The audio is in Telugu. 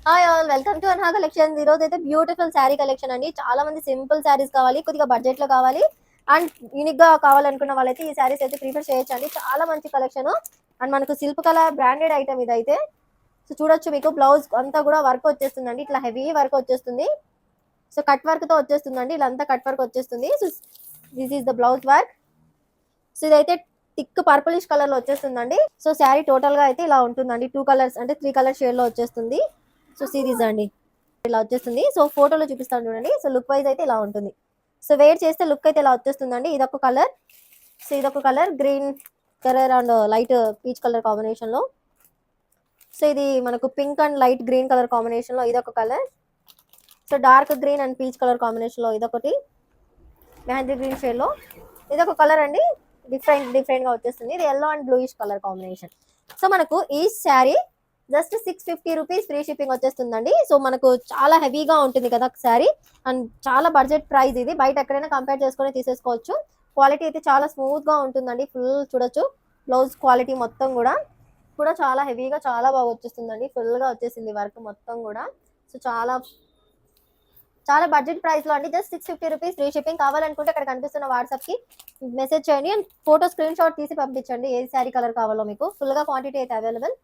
Hi all, welcome to Anha collection. ఈ రోజు అయితే బ్యూటిఫుల్ శారీ కలెక్షన్ అండి. చాలా మంది సింపుల్ శారీస్ కావాలి, కొద్దిగా బడ్జెట్ లో కావాలి అండ్ యూనిక్ గా కావాలనుకున్న వాళ్ళైతే ఈ శారీస్ అయితే ప్రిఫర్ చేయొచ్చు అండి. చాలా మంచి కలెక్షన్ అండ్ మనకు శిల్ప కళ బ్రాండెడ్ ఐటమ్ ఇదైతే. సో చూడొచ్చు, మీకు బ్లౌజ్ అంతా కూడా వర్క్ వచ్చేస్తుందండి. ఇట్లా హెవీ వర్క్ వచ్చేస్తుంది. సో కట్ వర్క్ తో వచ్చేస్తుందండి, ఇలా అంతా కట్ వర్క్ వచ్చేస్తుంది. So this is the blouse work. So ఇదైతే థిక్ పర్పులిష్ కలర్ లో వచ్చేస్తుందండి. సో శారీ టోటల్ గా అయితే ఇలా ఉంటుందండి. 2 కలర్స్ అంటే 3 కలర్ షేడ్ లో వచ్చేస్తుంది. సో సిరీస్ అండి ఇలా వచ్చేస్తుంది. సో ఫోటోలో చూపిస్తాను చూడండి. సో లుక్ వైజ్ అయితే ఇలా ఉంటుంది. సో వేర్ చేస్తే లుక్ అయితే ఇలా వచ్చేస్తుందండి. ఇదొక కలర్, సో ఇదొక colour green colour and light peach colour combination లో. సో ఇది మనకు pink and light green colour combination లో ఇదొక colour. So dark green and peach colour combination లో ఇదొకటి, మెహందీ గ్రీన్ షేడ్ లో ఇదొక కలర్ అండి. డిఫరెంట్ గా వచ్చేస్తుంది. ఇది yellow and bluish colour combination. So మనకు ఈ sari just 650 rupees free shipping వచ్చేస్తుందండి. సో మనకు చాలా హెవీగా ఉంటుంది కదా శారీ అండ్ చాలా బడ్జెట్ ప్రైస్ ఇది. బయట ఎక్కడైనా కంపేర్ చేసుకొని తీసేసుకోవచ్చు. క్వాలిటీ అయితే చాలా స్మూత్ గా ఉంటుందండి. ఫుల్ చూడొచ్చు బ్లౌజ్ క్వాలిటీ మొత్తం కూడా చాలా హెవీగా చాలా బాగా వచ్చేస్తుందండి. ఫుల్ గా వచ్చేసింది వర్క్ మొత్తం కూడా. సో చాలా బడ్జెట్ ప్రైస్ లో అండి. Just 650 rupees free shipping. కావాలనుకుంటే ఇక్కడ కనిపిస్తున్న వాట్సాప్ కి మెసేజ్ చేయండి అండ్ ఫోటో స్క్రీన్ షాట్ తీసి పంపించండి. ఏ శారీ కలర్ కావాలో మీకు. ఫుల్ గా క్వాంటిటీ అయితే అవైలబుల్.